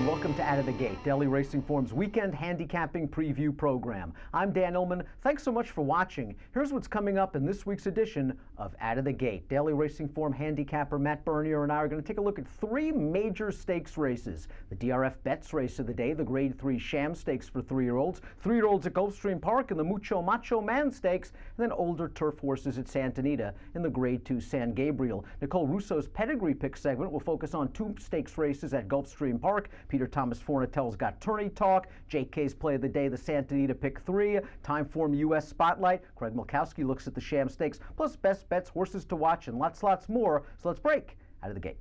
and welcome to Out of the Gate, Daily Racing Form's weekend handicapping preview program. I'm Dan Illman. Thanks so much for watching. Here's what's coming up in this week's edition of Out of the Gate. Daily Racing Form handicapper Matt Bernier and I are going to take a look at three major stakes races. The DRF Bets race of the day, the Grade 3 Sham Stakes for 3-year-olds, 3-year-olds at Gulfstream Park, and the Mucho Macho Man Stakes, and then older turf horses at Santa Anita in the Grade 2 San Gabriel. Nicole Russo's Pedigree pick segment will focus on two stakes races at Gulfstream Park. Peter Thomas Fornatel's got Tourney Talk, JK's Play of the Day, the Santa Anita Pick 3, TimeformUS Spotlight. Craig Milkowski looks at the Sham Stakes, plus best bets, horses to watch, and lots more. So let's break Out of the Gate.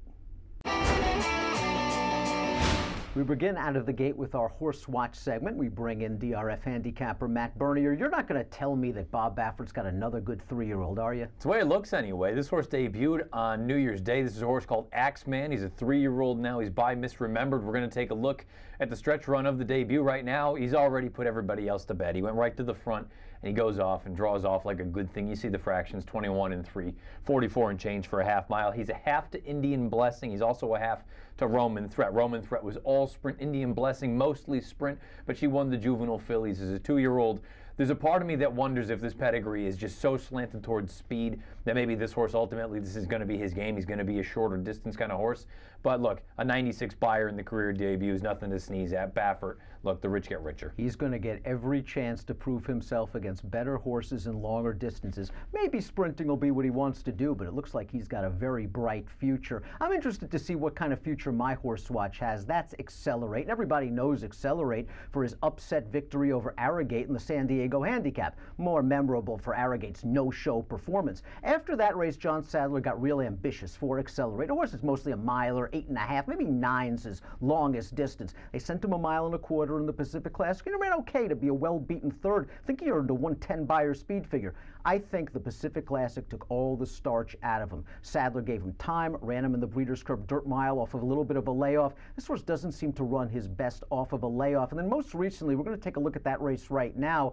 We begin Out of the Gate with our Horse Watch segment. We bring in DRF handicapper Matt Bernier. You're not going to tell me that Bob Baffert's got another good 3-year-old, are you? It's the way it looks anyway. This horse debuted on New Year's Day. This is a horse called Axeman. He's a 3-year-old now. He's by Misremembered. We're going to take a look at the stretch run of the debut right now. He's already put everybody else to bed. He went right to the front, and he goes off and draws off like a good thing. You see the fractions, 21 and 3, 44 and change for a half mile. He's a half to Indian Blessing. He's also a half to Roman Threat. Roman Threat was all sprint. Indian Blessing mostly sprint, but she won the juvenile fillies as a 2-year-old. There's a part of me that wonders if this pedigree is just so slanted towards speed that maybe this horse ultimately, this is going to be his game. He's going to be a shorter distance kind of horse. But look, a 96 buyer in the career debut is nothing to sneeze at. Baffert, look, the rich get richer. He's going to get every chance to prove himself against better horses in longer distances. Maybe sprinting will be what he wants to do, but it looks like he's got a very bright future. I'm interested to see what kind of future my Horse Watch has. That's Accelerate. And everybody knows Accelerate for his upset victory over Arrogate in the San Diego Handicap. More memorable for Arrogate's no-show performance. After that race, John Sadler got real ambitious for Accelerate. A horse that's mostly a mile or 8.5, maybe 9's his longest distance. They sent him a 1.25 miles in the Pacific Classic. He ran okay to be a well-beaten third. I think he earned a 110 buyer speed figure. I think the Pacific Classic took all the starch out of him. Sadler gave him time, ran him in the Breeders' Cup Dirt Mile off of a little bit of a layoff. This horse doesn't seem to run his best off of a layoff. And then most recently, we're going to take a look at that race right now.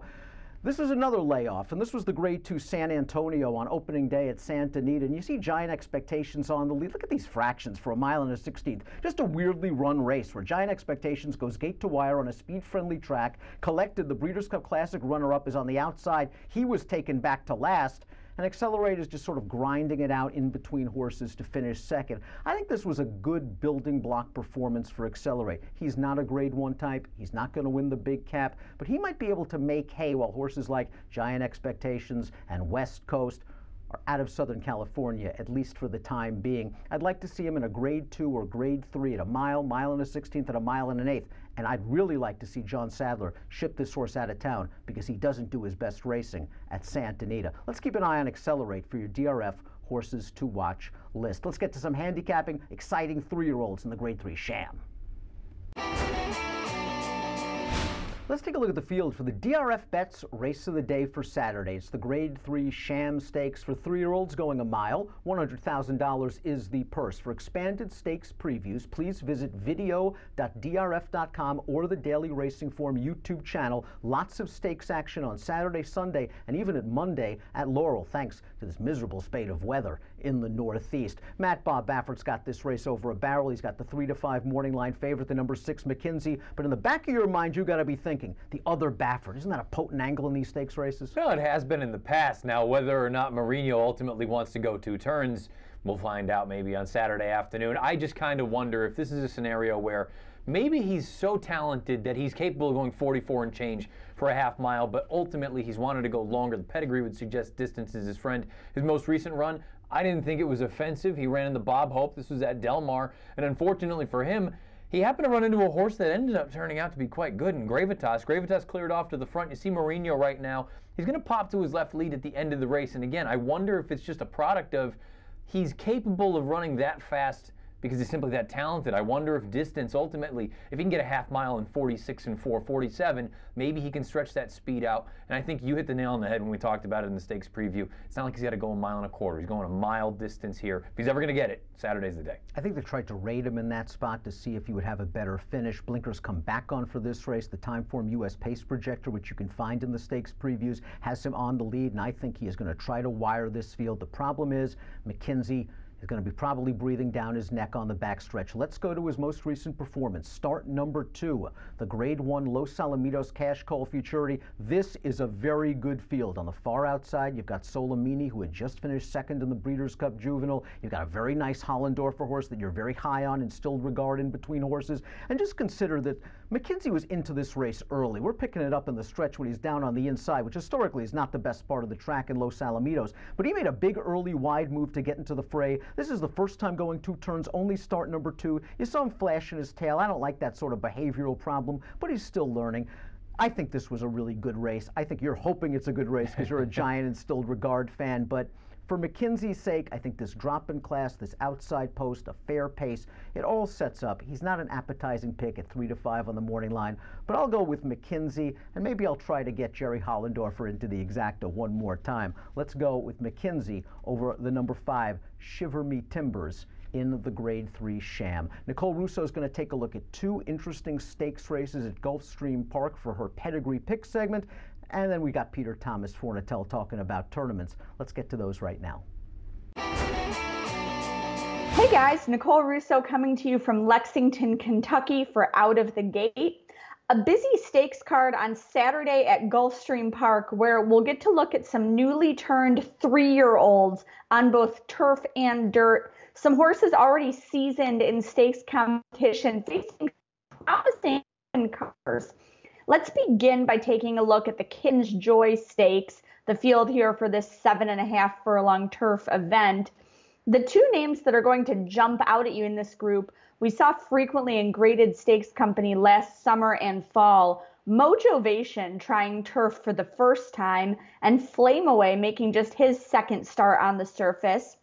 This was another layoff, and this was the Grade 2 San Antonio on opening day at Santa Anita, and you see Giant Expectations on the lead. Look at these fractions for a 1.16 miles. Just a weirdly run race where Giant Expectations goes gate to wire on a speed-friendly track. Collected, the Breeders' Cup Classic runner-up, is on the outside. He was taken back to last. And Accelerate is just sort of grinding it out in between horses to finish second. I think this was a good building block performance for Accelerate. He's not a Grade 1 type. He's not going to win the big cap, but he might be able to make hay while horses like Giant Expectations and West Coast are out of Southern California, at least for the time being. I'd like to see him in a Grade 2 or Grade 3 at a 1.16 miles, and a 1.125 miles. And I'd really like to see John Sadler ship this horse out of town because he doesn't do his best racing at Santa Anita. Let's keep an eye on Accelerate for your DRF horses to watch list. Let's get to some handicapping, exciting 3-year-olds in the Grade 3 Sham. Let's take a look at the field for the DRF Bets race of the day for Saturday. It's the Grade 3 Sham Stakes for 3-year-olds going a mile. $100,000 is the purse. For expanded stakes previews, please visit video.drf.com or the Daily Racing Form YouTube channel. Lots of stakes action on Saturday, Sunday, and even at Monday at Laurel, thanks to this miserable spate of weather in the Northeast. Bob Baffert's got this race over a barrel. He's got the 3-5 morning line favorite, the number 6 McKinsey. But in the back of your mind, you got to be thinking, the other Baffert. Isn't that a potent angle in these stakes races? No, it has been in the past. Now, whether or not Mourinho ultimately wants to go 2 turns, we'll find out maybe on Saturday afternoon. I just kind of wonder if this is a scenario where maybe he's so talented that he's capable of going 44 and change for a half mile, but ultimately he's wanted to go longer. The pedigree would suggest distance is his friend. His most recent run, I didn't think it was offensive. He ran in the Bob Hope. This was at Del Mar, and unfortunately for him, he happened to run into a horse that ended up turning out to be quite good in Gravitas. Gravitas cleared off to the front. You see Mourinho right now. He's going to pop to his left lead at the end of the race. And again, I wonder if it's just a product of he's capable of running that fast because he's simply that talented. I wonder if distance, ultimately, if he can get a half mile in 46 and 4, 47, maybe he can stretch that speed out. And I think you hit the nail on the head when we talked about it in the stakes preview. It's not like he's got to go 1.25 miles. He's going a mile distance here. If he's ever going to get it, Saturday's the day. I think they tried to rate him in that spot to see if he would have a better finish. Blinkers come back on for this race. The TimeformUS pace projector, which you can find in the stakes previews, has him on the lead, and I think he is going to try to wire this field. The problem is McKinsey He's going to be probably breathing down his neck on the backstretch. Let's go to his most recent performance. Start number 2, the Grade 1 Los Alamitos Cash Call Futurity. This is a very good field. On the far outside, you've got Solimini, who had just finished second in the Breeders' Cup Juvenile. You've got a very nice Hollendorfer horse that you're very high on and still regard in between horses. And just consider that McKenzie was into this race early. We're picking it up in the stretch when he's down on the inside, which historically is not the best part of the track in Los Alamitos. But he made a big early wide move to get into the fray. This is the first time going 2 turns, only start number 2. You saw him flash in his tail. I don't like that sort of behavioral problem, but he's still learning. I think this was a really good race. I think you're hoping it's a good race because you're a Giant Instilled Regard fan, but for McKenzie's sake, I think this drop in class, this outside post, a fair pace, it all sets up. He's not an appetizing pick at 3 to 5 on the morning line, but I'll go with McKenzie, and maybe I'll try to get Jerry Hollendorfer into the exacta one more time. Let's go with McKenzie over the number 5, Shiver Me Timbers, in the Grade 3 Sham. Nicole Russo is going to take a look at 2 interesting stakes races at Gulfstream Park for her Pedigree pick segment. And then we got Peter Thomas Fornatel talking about tournaments. Let's get to those right now. Hey guys, Nicole Russo coming to you from Lexington, Kentucky for Out of the Gate. A busy stakes card on Saturday at Gulfstream Park where we'll get to look at some newly turned 3-year-olds on both turf and dirt. Some horses already seasoned in stakes competition facing promising cars. Let's begin by taking a look at the Kitten's Joy Stakes, the field here for this 7.5 furlong turf event. The 2 names that are going to jump out at you in this group, we saw frequently in graded stakes company last summer and fall. Mojo trying turf for the first time, and Flame Away making just his second start on the surface.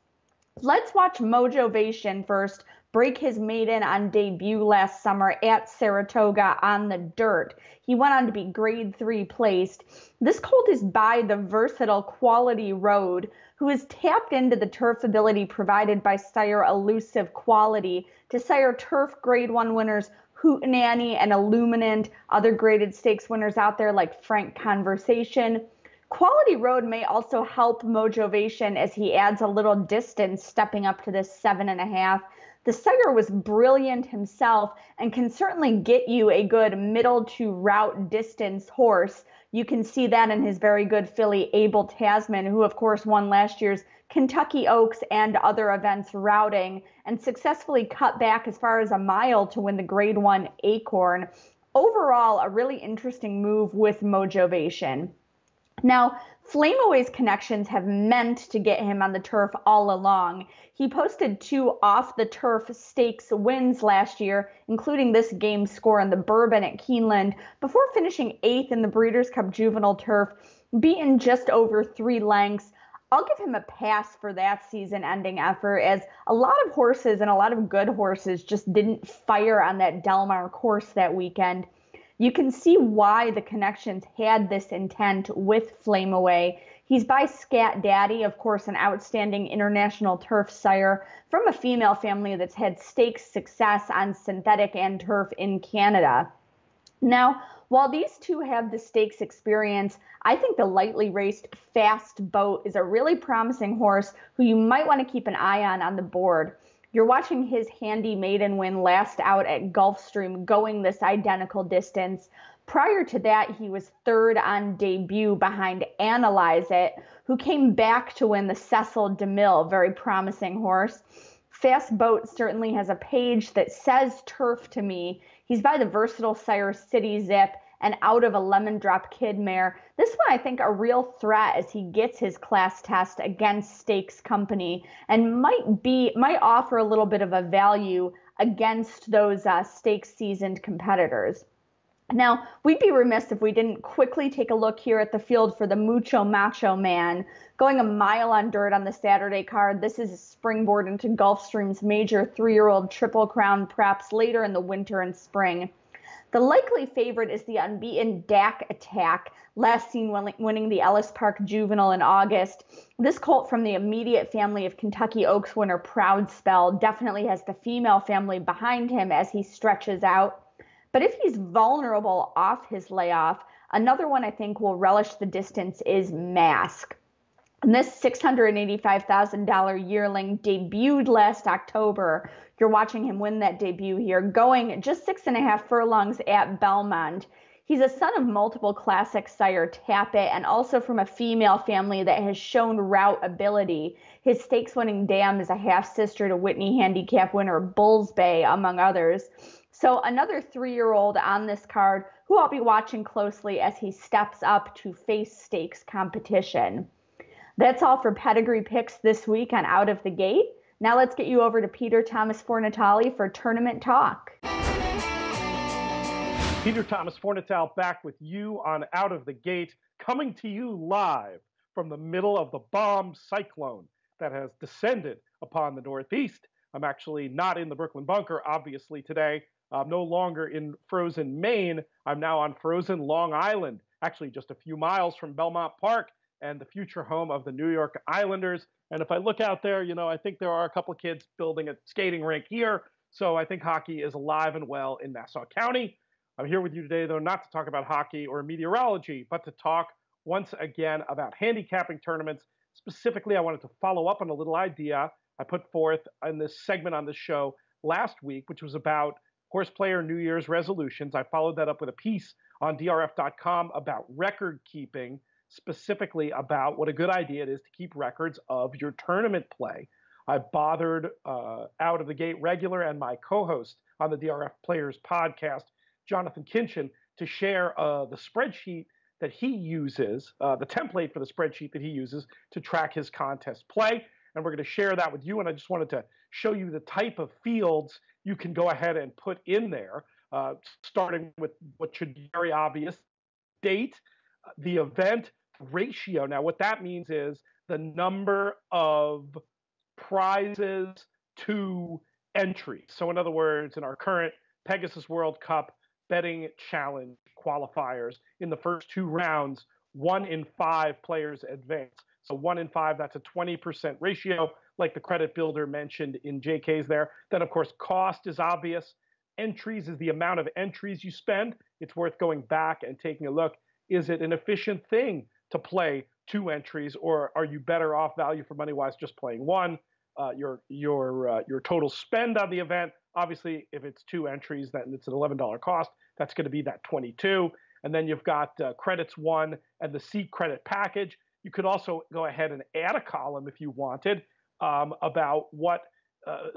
Let's watch Mojo first break his maiden on debut last summer at Saratoga on the dirt. He went on to be Grade 3 placed. This colt is by the versatile Quality Road, who has tapped into the turf ability provided by sire Elusive Quality to sire turf Grade 1 winners Hootenanny and Illuminant, other graded stakes winners out there like Frank Conversation. Quality Road may also help Mojo as he adds a little distance stepping up to this 7.5. The sire was brilliant himself and can certainly get you a good middle to route distance horse. You can see that in his very good filly Abel Tasman, who of course won last year's Kentucky Oaks and other events routing and successfully cut back as far as a mile to win the Grade 1 Acorn. Overall, a really interesting move with Mojo. Now, Flame Away's connections have meant to get him on the turf all along. He posted 2 off-the-turf stakes wins last year, including this game score in the Bourbon at Keeneland, before finishing 8th in the Breeders' Cup Juvenile Turf, beaten just over 3 lengths. I'll give him a pass for that season-ending effort, as a lot of horses and a lot of good horses just didn't fire on that Del Mar course that weekend. You can see why the connections had this intent with Flame Away. He's by Scat Daddy, of course, an outstanding international turf sire from a female family that's had stakes success on synthetic and turf in Canada. Now, while these 2 have the stakes experience, I think the lightly raced Fast Boat is a really promising horse who you might want to keep an eye on the board. You're watching his handy maiden win last out at Gulfstream going this identical distance. Prior to that, he was 3rd on debut behind Analyze It, who came back to win the Cecil DeMille, very promising horse. Fast Boat certainly has a page that says turf to me. He's by the versatile sire City Zip and out of a Lemon Drop Kid mare. This one, I think, a real threat as he gets his class test against stakes company and might offer a little bit of a value against those stakes seasoned competitors. Now, we'd be remiss if we didn't quickly take a look here at the field for the Mucho Macho Man. Going a mile on dirt on the Saturday card, this is a springboard into Gulfstream's major 3-year-old Triple Crown, perhaps later in the winter and spring. The likely favorite is the unbeaten Dak Attack, last seen winning the Ellis Park Juvenile in August. This colt from the immediate family of Kentucky Oaks winner Proud Spell definitely has the female family behind him as he stretches out. But if he's vulnerable off his layoff, another one I think will relish the distance is Mask. And this $685,000 yearling debuted last October. You're watching him win that debut here, going just 6.5 furlongs at Belmont. He's a son of multiple classic sire Tappet and also from a female family that has shown route ability. His stakes-winning dam is a half-sister to Whitney Handicap winner Bulls Bay, among others. So another 3-year-old on this card who I'll be watching closely as he steps up to face stakes competition. That's all for Pedigree picks this week on Out of the Gate. Now let's get you over to Peter Thomas Fornatale for Tournament Talk. Peter Thomas Fornatale back with you on Out of the Gate, coming to you live from the middle of the bomb cyclone that has descended upon the Northeast. I'm actually not in the Brooklyn bunker, obviously, today. I'm no longer in frozen Maine. I'm now on frozen Long Island, actually just a few miles from Belmont Park and the future home of the New York Islanders. And if I look out there, you know, I think there are a couple of kids building a skating rink here. So I think hockey is alive and well in Nassau County. I'm here with you today, though, not to talk about hockey or meteorology, but to talk once again about handicapping tournaments. Specifically, I wanted to follow up on a little idea I put forth in this segment on this show last week, which was about horse player New Year's resolutions. I followed that up with a piece on drf.com about record keeping, specifically about what a good idea it is to keep records of your tournament play. I bothered Out of the Gate regular and my co-host on the DRF Players podcast, Jonathan Kinchin, to share the spreadsheet that he uses, the template for the spreadsheet that he uses to track his contest play. And we're going to share that with you. And I just wanted to show you the type of fields you can go ahead and put in there, starting with what should be very obvious: date, the event, ratio. Now, what that means is the number of prizes to entries. So in other words, in our current Pegasus World Cup betting challenge qualifiers, in the first 2 rounds, 1 in 5 players advance. So 1 in 5, that's a 20% ratio, like the credit builder mentioned in JK's there. Then, of course, cost is obvious. Entries is the amount of entries you spend. It's worth going back and taking a look. Is it an efficient thing to play 2 entries, or are you better off value for money wise just playing 1? Your total spend on the event, obviously, if it's 2 entries, then it's an $11 cost. That's going to be that 22. And then you've got credits 1 and the seat credit package. You could also go ahead and add a column if you wanted about what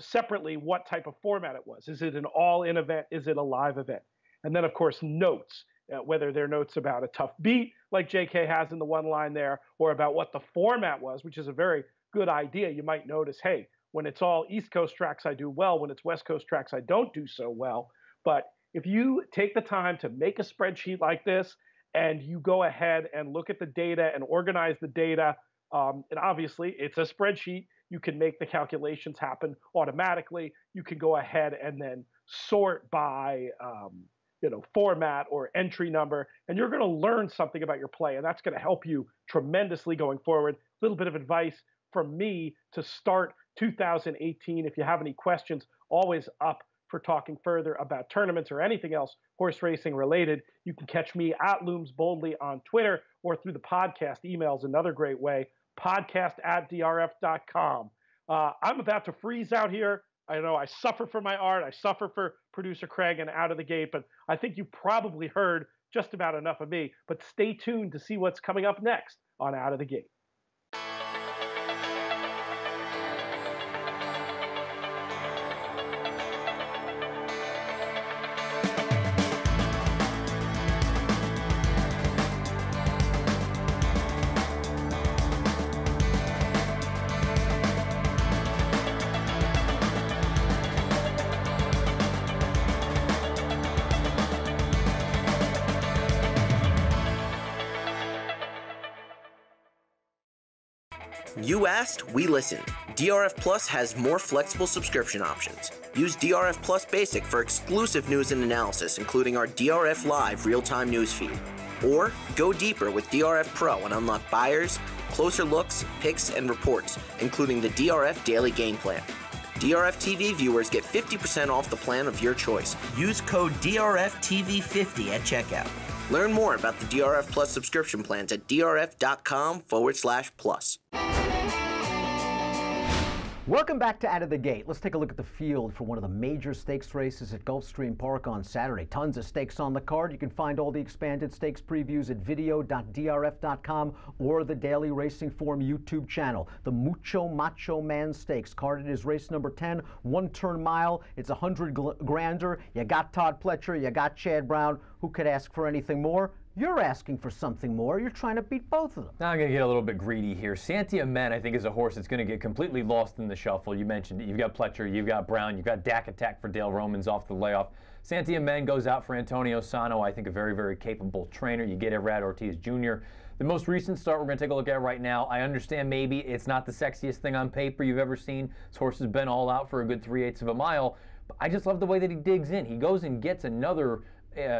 separately what type of format it was. Is it an all-in event? Is it a live event? And then, of course, notes, whether they're notes about a tough beat like JK has in the one line there, or about what the format was, which is a very good idea. You might notice, hey, when it's all East Coast tracks, I do well. When it's West Coast tracks, I don't do so well. But if you take the time to make a spreadsheet like this, and you go ahead and look at the data and organize the data, and obviously it's a spreadsheet, you can make the calculations happen automatically. You can go ahead and then sort by format or entry number, and you're going to learn something about your play, and that's going to help you tremendously going forward. A little bit of advice from me to start 2018. If you have any questions, always up for talking further about tournaments or anything else horse racing related. You can catch me at Looms Boldly on Twitter or through the podcast. Email's another great way, podcast@drf.com. I'm about to freeze out here. I know I suffer for my art. I suffer for producer Craig and Out of the Gate, but I think you probably heard just about enough of me. But stay tuned to see what's coming up next on Out of the Gate. You asked, we listened. DRF Plus has more flexible subscription options. Use DRF Plus Basic for exclusive news and analysis, including our DRF Live real-time news feed. Or go deeper with DRF Pro and unlock buyers, closer looks, picks, and reports, including the DRF Daily Game Plan. DRF TV viewers get 50% off the plan of your choice. Use code DRFTV50 at checkout. Learn more about the DRF Plus subscription plans at drf.com/plus. Welcome back to Out of the Gate. Let's take a look at the field for one of the major stakes races at Gulfstream Park on Saturday. Tons of stakes on the card. You can find all the expanded stakes previews at video.drf.com or the Daily Racing Form YouTube channel. The Mucho Macho Man Stakes, carded as race number 10, one-turn mile. It's 100 grander. You got Todd Pletcher, you got Chad Brown. Who could ask for anything more? You're asking for something more. You're trying to beat both of them. Now I'm going to get a little bit greedy here. Santa Anita, I think, is a horse that's going to get completely lost in the shuffle. You mentioned it. You've got Pletcher, you've got Brown, you've got Dak Attack for Dale Romans off the layoff. Santa Anita goes out for Antonio Sano, I think a very, very capable trainer. You get Everett Ortiz Jr. The most recent start we're going to take a look at right now, I understand maybe it's not the sexiest thing on paper you've ever seen. This horse has been all out for a good 3/8 of a mile. But I just love the way that he digs in. He goes and gets another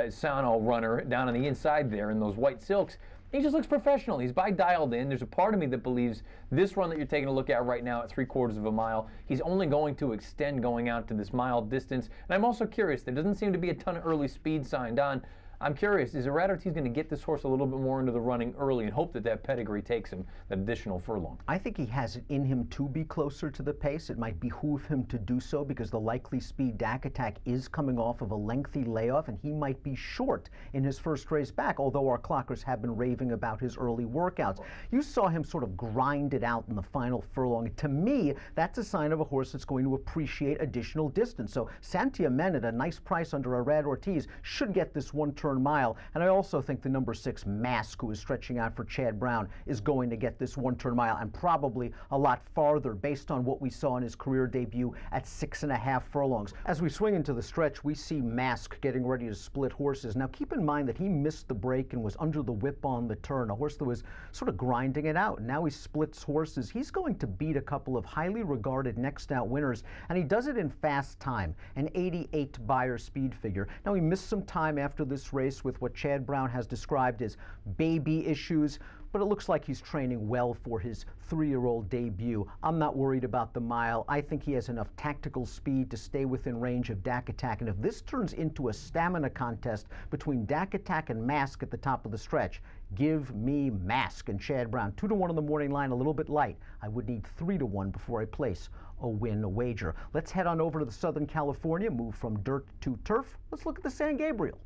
Sano runner down on the inside there in those white silks. He just looks professional. He's dialed in. There's a part of me that believes this run that you're taking a look at right now at 3/4 of a mile, he's only going to extend going out to this mile distance. And I'm also curious, there doesn't seem to be a ton of early speed signed on. I'm curious, is Everett Ortiz going to get this horse a little bit more into the running early and hope that that pedigree takes him that additional furlong? I think he has it in him to be closer to the pace. It might behoove him to do so because the likely speed Dak Attack is coming off of a lengthy layoff, and he might be short in his first race back, although our clockers have been raving about his early workouts. You saw him sort of grind it out in the final furlong. To me, that's a sign of a horse that's going to appreciate additional distance. So Santa Anita at a nice price under Everett Ortiz should get this one-turn mile. And I also think the number 6 Mask, who is stretching out for Chad Brown, is going to get this one-turn mile and probably a lot farther based on what we saw in his career debut at 6.5 furlongs. As we swing into the stretch, we see Mask getting ready to split horses. Now keep in mind that he missed the break and was under the whip on the turn, a horse that was sort of grinding it out. Now he splits horses. He's going to beat a couple of highly regarded next out winners, and he does it in fast time, an 88 Beyer speed figure. Now he missed some time after this race with what Chad Brown has described as baby issues, but it looks like he's training well for his 3-year-old debut. I'm not worried about the mile. I think he has enough tactical speed to stay within range of Dak Attack, and if this turns into a stamina contest between Dak Attack and Mask at the top of the stretch, give me Mask and Chad Brown. 2-1 on the morning line, a little bit light. I would need 3-1 before I place a win wager. Let's head on over to the Southern California, move from dirt to turf. Let's look at the San Gabriel.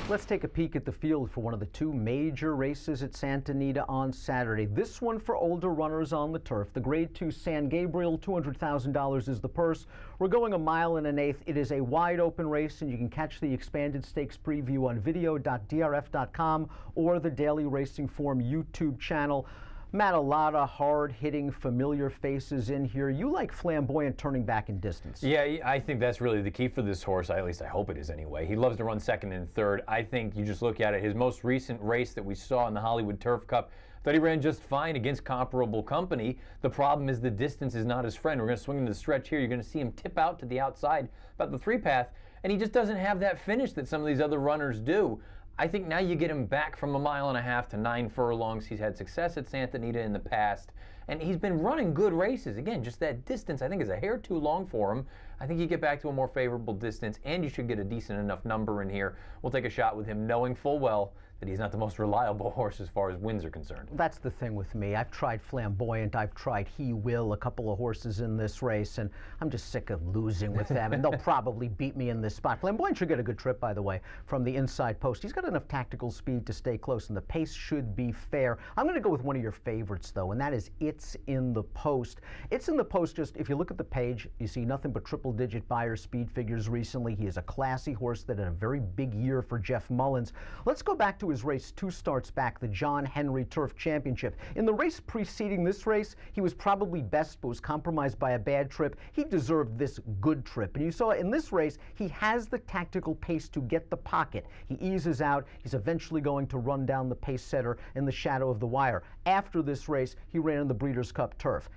Let's take a peek at the field for one of the 2 major races at Santa Anita on Saturday. This one for older runners on the turf. The Grade 2 San Gabriel, $200,000 is the purse. We're going 1 1/8. It is a wide open race, and you can catch the expanded stakes preview on video.drf.com or the Daily Racing Form YouTube channel. Matt, a lot of hard-hitting, familiar faces in here. You like flamboyant turning back in distance. Yeah, I think that's really the key for this horse. At least I hope it is anyway. He loves to run second and third. I think you just look at it, his most recent race that we saw in the Hollywood Turf Cup, thought he ran just fine against comparable company. The problem is the distance is not his friend. We're going to swing into the stretch here. You're going to see him tip out to the outside about the 3-path, and he just doesn't have that finish that some of these other runners do. I think now you get him back from 1.5 miles to 9 furlongs. He's had success at Santa Anita in the past, and he's been running good races. Again, just that distance I think is a hair too long for him. I think you get back to a more favorable distance, and you should get a decent enough number in here. We'll take a shot with him, knowing full well that he's not the most reliable horse as far as wins are concerned. That's the thing with me. I've tried Flamboyant, I've tried He Will, a couple of horses in this race, and I'm just sick of losing with them, and they'll probably beat me in this spot. Flamboyant should get a good trip, by the way, from the inside post. He's got enough tactical speed to stay close, and the pace should be fair. I'm going to go with one of your favorites, though, and that is It's in the Post. It's in the Post, just if you look at the page, you see nothing but triple-digit Beyer speed figures recently. He is a classy horse that had a very big year for Jeff Mullins. Let's go back to his race 2 starts back, the John Henry Turf Championship. In the race preceding this race, he was probably best, but was compromised by a bad trip. He deserved this good trip. And you saw in this race, he has the tactical pace to get the pocket. He eases out. He's eventually going to run down the pace setter in the shadow of the wire. After this race, he ran in the Breeders' Cup Turf.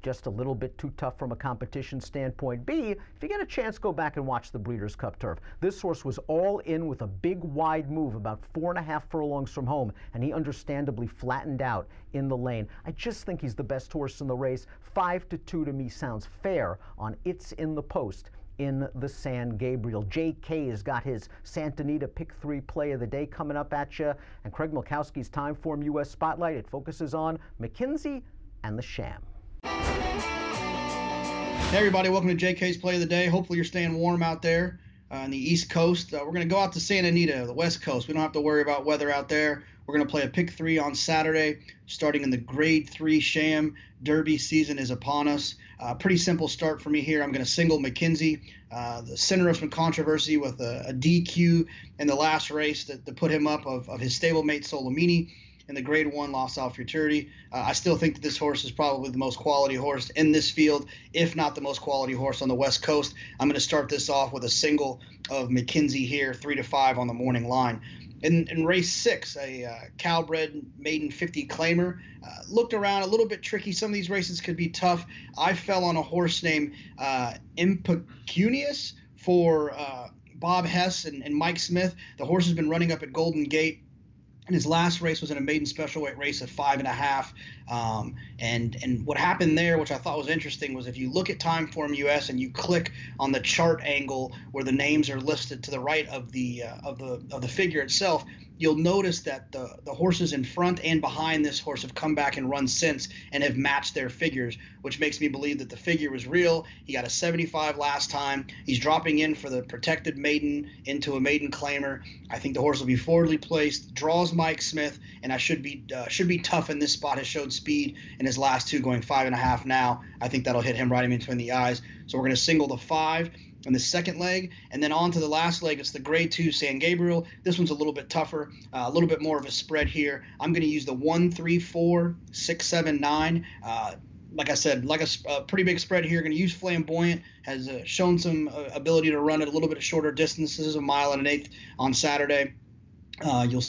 Just a little bit too tough from a competition standpoint. B, if you get a chance, go back and watch the Breeders' Cup Turf. This horse was all in with a big wide move about 4.5 furlongs from home, and he understandably flattened out in the lane. I just think he's the best horse in the race. 5-2 to me sounds fair on It's in the Post in the San Gabriel. JK has got his Santa Anita Pick 3 play of the day coming up at you, and Craig Milkowski's TimeformUS Spotlight. It focuses on McKenzie and the Sham. Hey everybody, welcome to JK's Play of the Day. Hopefully you're staying warm out there on the East Coast. We're going to go out to Santa Anita, the West Coast. We don't have to worry about weather out there. We're going to play a Pick 3 on Saturday, starting in the Grade 3 Sham. Derby season is upon us. Pretty simple start for me here. I'm going to single McKenzie, the center of some controversy with a DQ in the last race that put him up of his stablemate Solomini in the Grade 1 La Salle Futurity. I still think that this horse is probably the most quality horse in this field, if not the most quality horse on the West Coast. I'm going to start this off with a single of McKenzie here, 3-5 on the morning line. In race 6, a Calbred maiden 50 claimer. Looked around, a little bit tricky. Some of these races could be tough. I fell on a horse named Impecunious for Bob Hess and Mike Smith. The horse has been running up at Golden Gate. And his last race was in a maiden special weight race at 5.5. And what happened there, which I thought was interesting, was if you look at TimeformUS and you click on the chart angle where the names are listed to the right of the figure itself, you'll notice that the horses in front and behind this horse have come back and run since and have matched their figures, which makes me believe that the figure was real. He got a 75 last time. He's dropping in for the protected maiden into a maiden claimer. I think the horse will be forwardly placed, draws Mike Smith, and I should be tough in this spot. Has showed speed in his last two, going 5.5 now. I think that'll hit him right in between the eyes. So we're going to single the 5 in the second leg, and then on to the last leg. It's the Grade 2 San Gabriel. This one's a little bit tougher, a little bit more of a spread here. I'm going to use the 1, 3, 4, 6, 7, 9. Like I said, like a pretty big spread here. Going to use Flamboyant. Has shown some ability to run at a little bit shorter distances, 1 1/8 on Saturday. You'll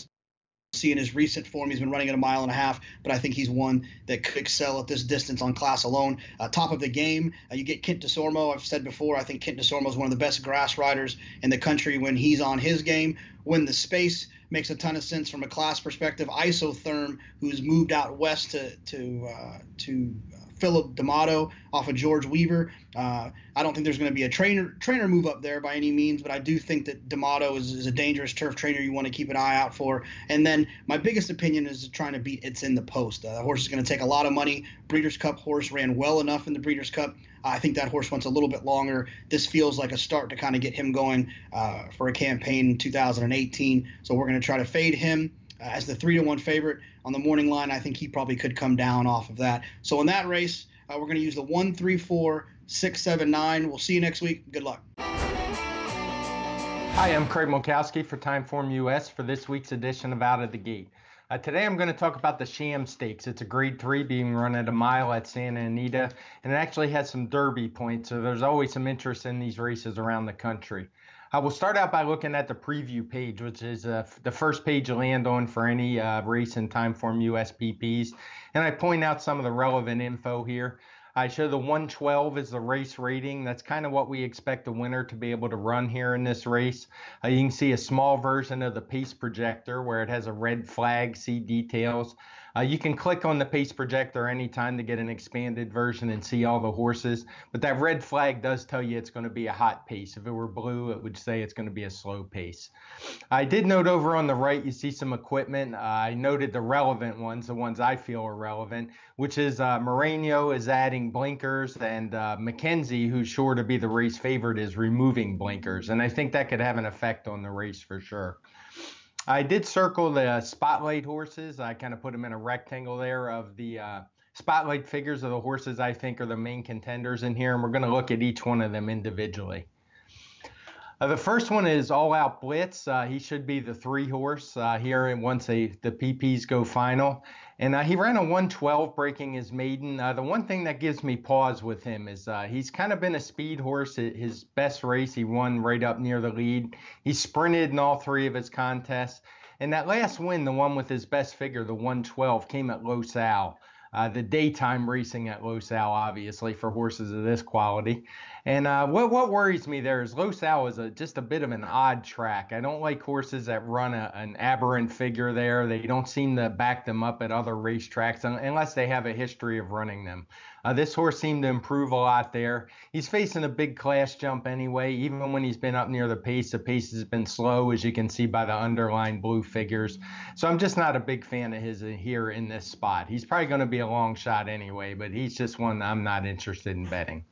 see in his recent form he's been running at 1.5 miles, but I think he's one that could excel at this distance on class alone. Top of the game, you get Kent DeSormo. I've said before, I think Kent DeSormo is one of the best grass riders in the country when he's on his game. When the space makes a ton of sense from a class perspective. Isotherm, who's moved out west to Philip D'Amato off of George Weaver. I don't think there's going to be a trainer move up there by any means, but I do think that D'Amato is a dangerous turf trainer you want to keep an eye out for. And then my biggest opinion is trying to beat It's in the Post. The horse is going to take a lot of money. Breeders' Cup horse ran well enough in the Breeders' Cup. I think that horse wants a little bit longer. This feels like a start to kind of get him going for a campaign in 2018. So we're going to try to fade him as the 3-1 favorite on the morning line. I think he probably could come down off of that. So in that race, we're going to use the 1, 3, 4, 6, 7, 9. We'll see you next week. Good luck. Hi, I'm Craig Milkowski for TimeformUS for this week's edition of Out of the Gate. Today I'm going to talk about the Sham Stakes. It's a Grade 3 being run at 1 mile at Santa Anita, and it actually has some Derby points, so there's always some interest in these races around the country. We'll start out by looking at the preview page, which is the first page you land on for any race in TimeformUS PPs, and I point out some of the relevant info here. I show the 112 is the race rating. That's kind of what we expect the winner to be able to run here in this race. You can see a small version of the pace projector where it has a red flag, see details. You can click on the pace projector anytime to get an expanded version and see all the horses, but that red flag does tell you it's going to be a hot pace. If it were blue, it would say it's going to be a slow pace. I did note over on the right, you see some equipment. I noted the relevant ones, the ones I feel are relevant, which is Moreno is adding blinkers, and McKenzie, who's sure to be the race favorite, is removing blinkers, and I think that could have an effect on the race for sure. I did circle the spotlight horses. I kind of put them in a rectangle there of the spotlight figures of the horses I think are the main contenders in here, and we're going to look at each one of them individually. The first one is All Out Blitz. He should be the 3 horse here once the PPs go final. And he ran a 112 breaking his maiden. The one thing that gives me pause with him is he's kind of been a speed horse. His best race, he won right up near the lead. He sprinted in all 3 of his contests. And that last win, the one with his best figure, the 112, came at Los Al. The daytime racing at Los Al, obviously, for horses of this quality. And what worries me there is Los Al is just a bit of an odd track. I don't like horses that run an aberrant figure there. They don't seem to back them up at other racetracks unless they have a history of running them. This horse seemed to improve a lot there. He's facing a big class jump anyway. Even when he's been up near the pace has been slow, as you can see by the underlined blue figures. So I'm just not a big fan of his here in this spot. He's probably going to be a long shot anyway, but he's just one I'm not interested in betting.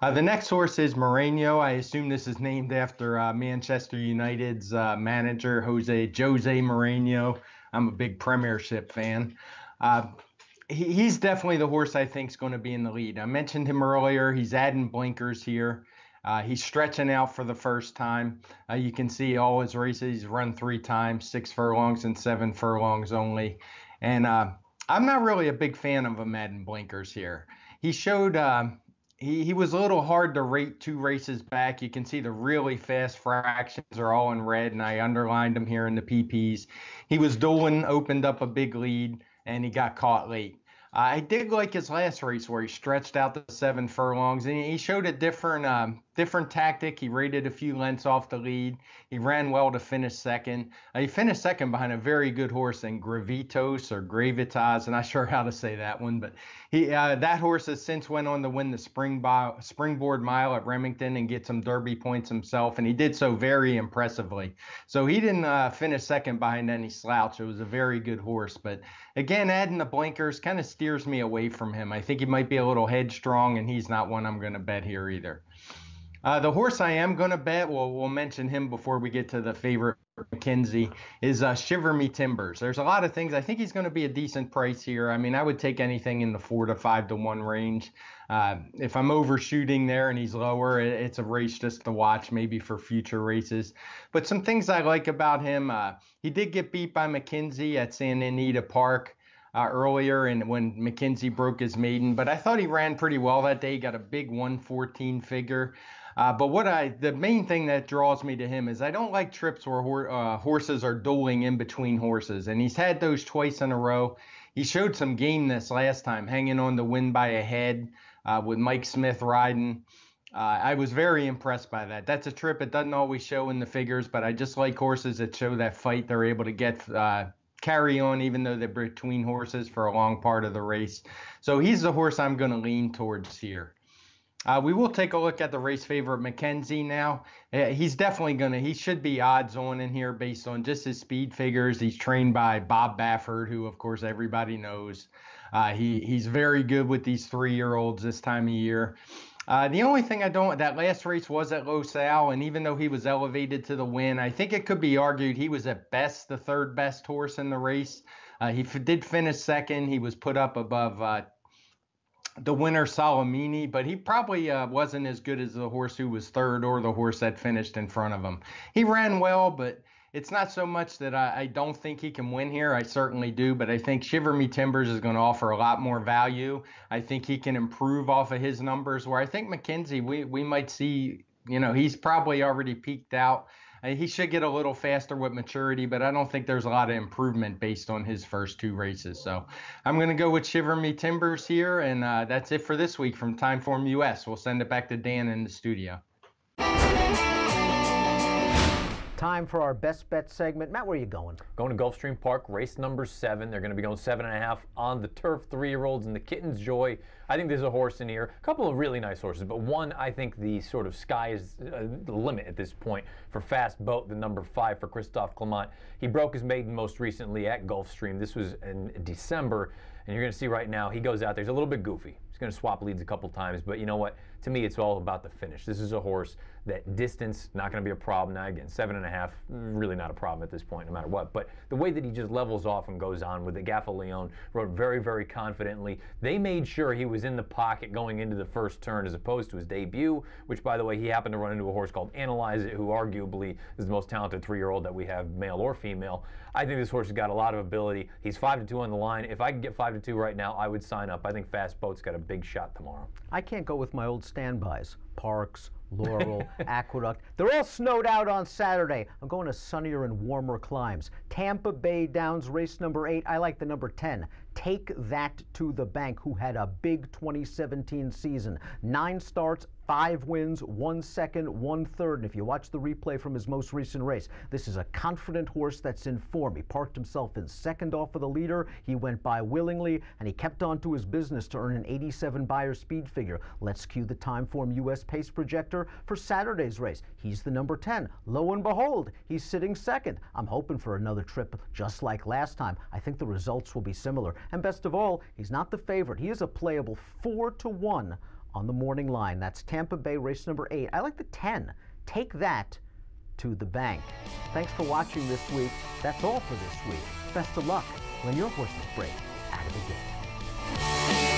The next horse is Moreno. I assume this is named after Manchester United's manager, Jose Moreno. I'm a big Premiership fan. He's definitely the horse I think is going to be in the lead. I mentioned him earlier. He's adding blinkers here. He's stretching out for the first time. You can see all his races. He's run 3 times, 6 furlongs and 7 furlongs only. And I'm not really a big fan of him adding blinkers here. He showed he was a little hard to rate 2 races back. You can see the really fast fractions are all in red, and I underlined them here in the PPs. He was dueling, opened up a big lead, and he got caught late. I did like his last race where he stretched out the 7 furlongs, and he showed a different tactic. He rated a few lengths off the lead. He ran well to finish second. He finished second behind a very good horse in Gravitas, I'm not sure how to say that one, but that horse has since went on to win the Springboard Mile at Remington and get some Derby points himself, and he did so very impressively. So he didn't finish second behind any slouch. It was a very good horse, but again, adding the blinkers kind of steers me away from him. I think he might be a little headstrong, and he's not one I'm going to bet here either. The horse I am going to bet, we'll mention him before we get to the favorite McKenzie, is Shiver Me Timbers. There's a lot of things. I think he's going to be a decent price here. I mean, I would take anything in the 4 to 5 to 1 range. If I'm overshooting there and he's lower, it's a race just to watch, maybe for future races. But some things I like about him, he did get beat by McKenzie at Santa Anita Park earlier, and when McKenzie broke his maiden, but I thought he ran pretty well that day. He got a big 114 figure. But the main thing that draws me to him is I don't like trips where horses are dueling in between horses, and he's had those twice in a row. He showed some gameness last time, hanging on to win by a head with Mike Smith riding. I was very impressed by that. That's a trip it doesn't always show in the figures, but I just like horses that show that fight. They're able to get carry on even though they're between horses for a long part of the race. So he's the horse I'm going to lean towards here. We will take a look at the race favorite McKenzie now. He's definitely he should be odds on in here based on just his speed figures. He's trained by Bob Baffert, who of course everybody knows. He's very good with these 3-year-olds this time of year. The only thing that last race was at Los Al, and even though he was elevated to the win, I think it could be argued he was at best the 3rd best horse in the race. He did finish second. He was put up above the winner Salamini, but he probably wasn't as good as the horse who was 3rd or the horse that finished in front of him. He ran well, but it's not so much that I don't think he can win here. I certainly do, but I think Shiver Me Timbers is going to offer a lot more value. I think he can improve off of his numbers, where I think McKenzie, we might see, he's probably already peaked out. He should get a little faster with maturity, but I don't think there's a lot of improvement based on his first 2 races. So I'm going to go with Shiver Me Timbers here, and that's it for this week from TimeformUS. We'll send it back to Dan in the studio. Time for our best bet segment. Matt, where are you going? Going to Gulfstream Park, race number 7. They're going to be going 7.5 on the turf, 3-year-olds and the Kitten's Joy. I think there's a horse in here, a couple of really nice horses, but one, I think the sort of sky is the limit at this point for Fast Boat, the number 5 for Christophe Clement. He broke his maiden most recently at Gulfstream. This was in December, and you're going to see right now he goes out there. He's a little bit goofy. He's going to swap leads a couple times, but you know what? To me, it's all about the finish. This is a horse that distance, not going to be a problem. Now, again, 7.5, really not a problem at this point, no matter what. But the way that he just levels off and goes on with it, Gaffa Leon rode very, very confidently. They made sure he was in the pocket going into the first turn as opposed to his debut, which, by the way, he happened to run into a horse called Analyze It, who arguably is the most talented 3-year-old that we have, male or female. I think this horse has got a lot of ability. He's 5-2 on the line. If I could get 5-2 right now, I would sign up. I think Fast Boat's got a big shot tomorrow. I can't go with my old standbys. Parks, Laurel, Aqueduct. They're all snowed out on Saturday. I'm going to sunnier and warmer climes. Tampa Bay Downs, race number 8. I like the number 10. Take That to the Bank, who had a big 2017 season. 9 starts, 5 wins, 1 second, 1 third. And if you watch the replay from his most recent race, this is a confident horse that's in form. He parked himself in second off of the leader. He went by willingly, and he kept on to his business to earn an 87 Beyer speed figure. Let's cue the TimeformUS pace projector for Saturday's race. He's the number 10. Lo and behold, he's sitting second. I'm hoping for another trip just like last time. I think the results will be similar. And best of all, he's not the favorite. He is a playable 4-1 on the morning line. That's Tampa Bay race number 8. I like the 10. Take that to the bank. Thanks for watching this week. That's all for this week. Best of luck when your horses break out of the gate.